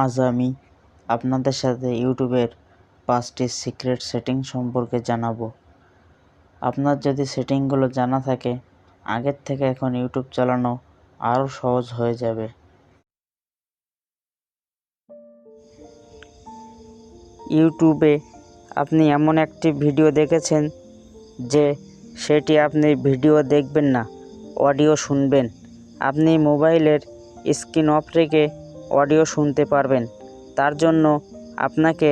আজ আমি আপনাদের সাথে ইউটিউবের 5টি সিক্রেট সেটিং সম্পর্কে জানাবো। আপনার যদি সেটিংগুলো জানা থাকে, আগের থেকে এখন ইউটিউব চালানো আরও সহজ হয়ে যাবে। ইউটিউবে আপনি এমন একটি ভিডিও দেখেছেন যে সেটি আপনি ভিডিও দেখবেন না, অডিও শুনবেন। আপনি মোবাইলের স্ক্রিন অফ রেখে অডিও শুনতে পারবেন। তার জন্য আপনাকে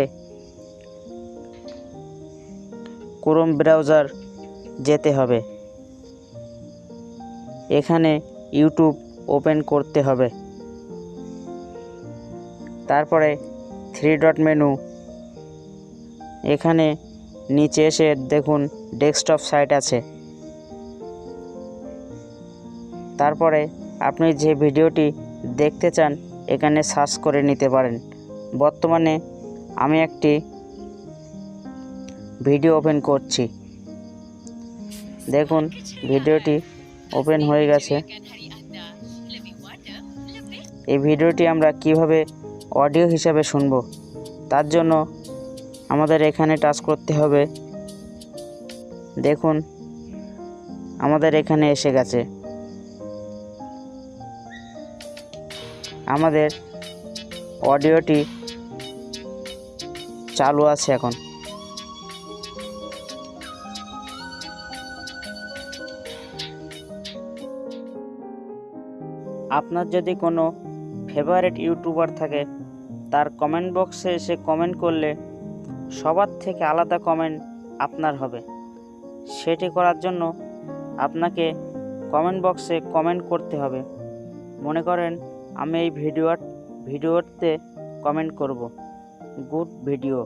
ক্রোম ব্রাউজার যেতে হবে। এখানে ইউটিউব ওপেন করতে হবে। তারপরে 3 ডট মেনু, এখানে নিচে এসে দেখুন ডেস্কটপ সাইট আছে। তারপরে আপনি যে ভিডিওটি দেখতে চান এখানে সার্চ করে নিতে পারেন। বর্তমানে আমি একটি ভিডিও ওপেন করছি। দেখুন ভিডিওটি ওপেন হয়ে গেছে। এই ভিডিওটি আমরা কিভাবে অডিও হিসাবে শুনবো, তার জন্য আমাদের এখানে টাচ করতে হবে। দেখুন আমাদের এখানে এসে গেছে। আমাদের অডিওটি চালু আছে এখন। আপনার যদি কোনো ফেভারিট ইউটিউবার থাকে, তার কমেন্ট বক্সে এসে কমেন্ট করলে সবার থেকে আলাদা কমেন্ট আপনার হবে। সেটি করার জন্য আপনাকে কমেন্ট বক্সে কমেন্ট করতে হবে। মনে করেন আমি এই ভিডিওতে কমেন্ট করব, গুড ভিডিও,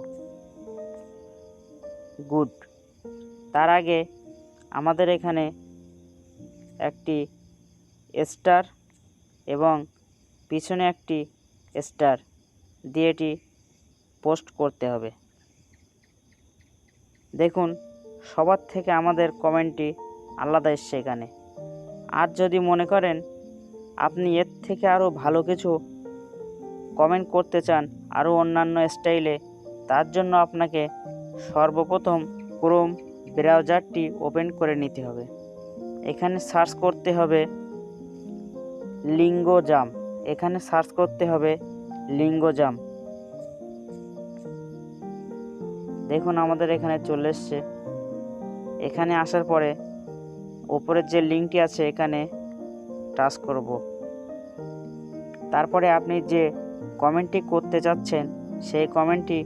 গুড। তার আগে আমাদের এখানে একটি স্টার এবং পিছনে একটি স্টার দিয়ে এটি পোস্ট করতে হবে। দেখুন সবার থেকে আমাদের কমেন্টটি আলাদা এসছে এখানে। আর যদি মনে করেন আপনি এর থেকে আরও ভালো কিছু কমেন্ট করতে চান, আরও অন্যান্য স্টাইলে, তার জন্য আপনাকে সর্বপ্রথম ক্রোম ব্রাউজারটি ওপেন করে নিতে হবে। এখানে সার্চ করতে হবে লিঙ্গজাম। এখানে সার্চ করতে হবে লিঙ্গজাম। দেখুন আমাদের এখানে চলে এসছে। এখানে আসার পরে উপরের যে লিঙ্কটি আছে এখানে টাচ করব। তারপরে আপনি যে কমেন্টটি করতে চাচ্ছেন সেই কমেন্টটি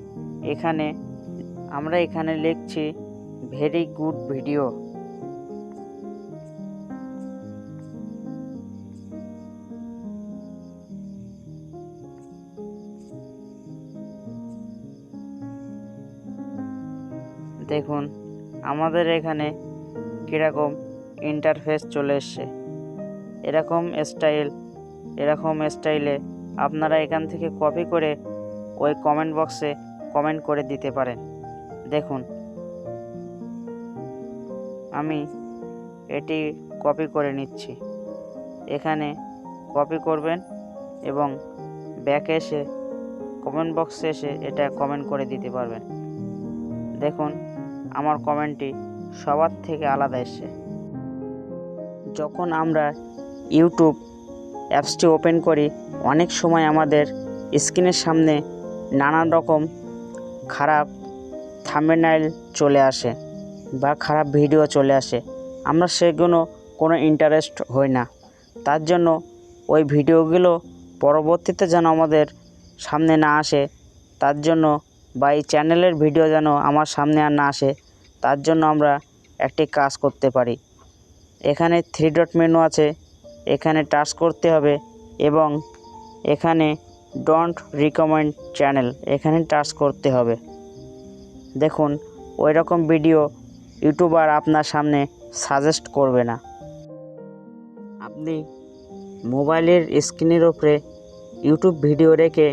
আমরা এখানে লিখছি ভেরি গুড ভিডিও। দেখুন আমাদের এখানে কীরকম ইন্টারফেস চলে এসছে। এরকম স্টাইলে আপনারা এখান থেকে কপি করে ওই কমেন্ট বক্সে কমেন্ট করে দিতে পারেন। দেখুন আমি এটি কপি করে নিচ্ছি। এখানে কপি করবেন এবং ব্যাকে এসে কমেন্ট বক্সে এসে এটা কমেন্ট করে দিতে পারবেন। দেখুন আমার কমেন্টটি সবার থেকে আলাদা এসছে। যখন আমরা ইউটিউব অ্যাপসটি ওপেন করি, অনেক সময় আমাদের স্ক্রিনের সামনে নানান রকম খারাপ থাম্বনেইল চলে আসে বা খারাপ ভিডিও চলে আসে। আমরা সেগুলো কোনো ইন্টারেস্ট হই না। তার জন্য ওই ভিডিওগুলো পরবর্তীতে যেন আমাদের সামনে না আসে, তার জন্য বা এই চ্যানেলের ভিডিও যেন আমার সামনে আর না আসে, তার জন্য আমরা একটি কাজ করতে পারি। এখানে 3 ডট মেনু আছে, এখানে টাচ করতে হবে এবং এখানে ডোন্ট রিকমেন্ড চ্যানেল, এখানে টাচ করতে হবে। দেখুন ওই রকম ভিডিও ইউটিউবার আপনার সামনে সাজেস্ট করবে না। আপনি মোবাইলের স্ক্রিনের উপরে ইউটিউব ভিডিও রেখে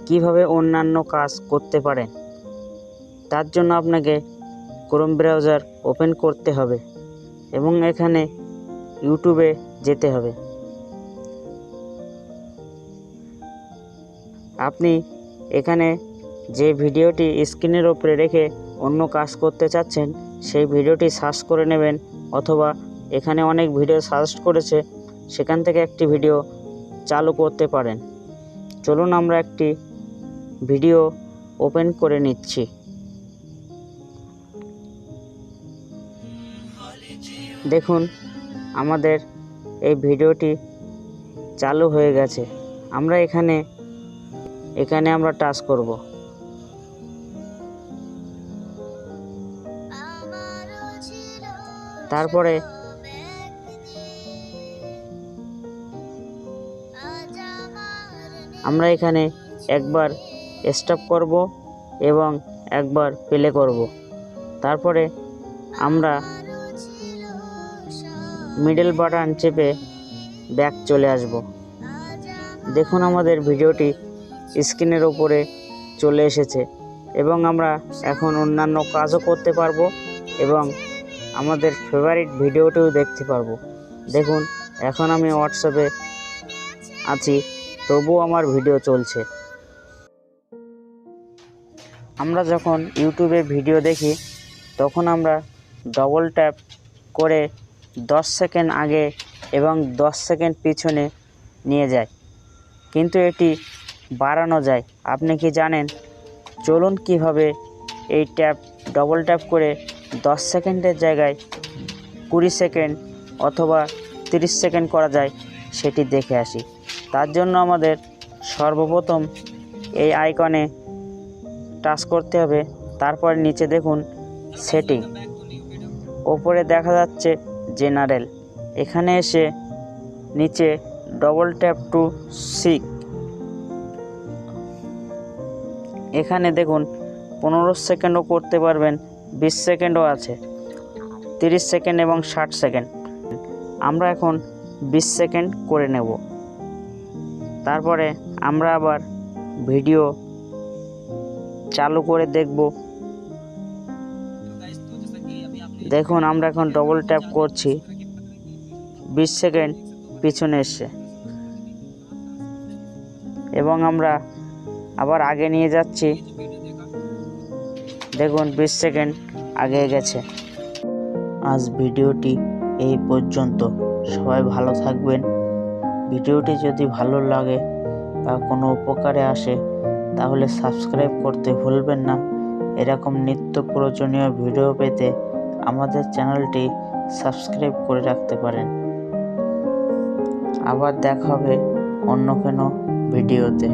কিভাবে অন্যান্য কাজ করতে পারেন, তার জন্য আপনাকে ক্রোম ব্রাউজার ওপেন করতে হবে এবং এখানে ইউটিউবে যেতে হবে। আপনি এখানে যে ভিডিওটি স্ক্রিনের উপরে রেখে অন্য কাজ করতে চাচ্ছেন সেই ভিডিওটি সার্চ করে নেবেন, অথবা এখানে অনেক ভিডিও সাজেস্ট করেছে, সেখান থেকে একটি ভিডিও চালু করতে পারেন। চলুন আমরা একটি ভিডিও ওপেন করে নিচ্ছি। দেখুন আমাদের এই ভিডিওটি চালু হয়ে গেছে। আমরা এখানে আমরা টাচ করব। তারপরে আমরা এখানে একবার স্টপ করব এবং একবার প্লে করব। তারপরে আমরা মিডল বাটন চেপে ব্যাক চলে আসব। দেখুন আমাদের ভিডিওটি স্ক্রিনের উপরে চলে এসেছে এবং আমরা এখন অন্যান্য কাজও করতে পারবো এবং আমাদের ফেভারিট ভিডিওটিও দেখতে পারবো। দেখুন এখন আমি হোয়াটসঅ্যাপে আছি, তবুও আমার ভিডিও চলছে। আমরা যখন ইউটিউবে ভিডিও দেখি তখন আমরা ডবল ট্যাপ করে 10 সেকেন্ড আগে এবং 10 সেকেন্ড পিছনে নিয়ে যাই, কিন্তু এটি বাড়ানো যায়। আপনি কি জানেন? চলুন কিভাবে এই ডবল ট্যাপ করে 10 সেকেন্ডের জায়গায় 20 সেকেন্ড অথবা 30 সেকেন্ড করা যায় সেটি দেখে আসি। তার জন্য আমাদের সর্বপ্রথম এই আইকনে টাচ করতে হবে। তারপর নিচে দেখুন সেটিং, ওপরে দেখা যাচ্ছে জেনারেল। এখানে এসে নিচে ডবল ট্যাপ টু সিক, এখানে দেখুন 15 সেকেন্ডও করতে পারবেন, 20 সেকেন্ডও আছে, 30 সেকেন্ড এবং 60 সেকেন্ড। আমরা এখন 20 সেকেন্ড করে নেব। তারপরে আমরা আবার ভিডিও চালু করে দেখব। দেখুন আমরা এখন ডবল ট্যাপ করছি, 20 সেকেন্ড পিছনে এসছে এবং আমরা আবার আগে নিয়ে যাচ্ছি। দেখুন 20 সেকেন্ড আগে গেছে। আজ ভিডিওটি এই পর্যন্ত। সবাই ভালো থাকবেন। ভিডিওটি যদি ভালো লাগে বা কোনো উপকারে আসে তাহলে সাবস্ক্রাইব করতে ভুলবেন না। এরকম নিত্য প্রয়োজনীয় ভিডিও পেতে আমাদের চ্যানেলটি সাবস্ক্রাইব করে রাখতে পারেন। আবার দেখা হবে অন্য কোনো ভিডিওতে।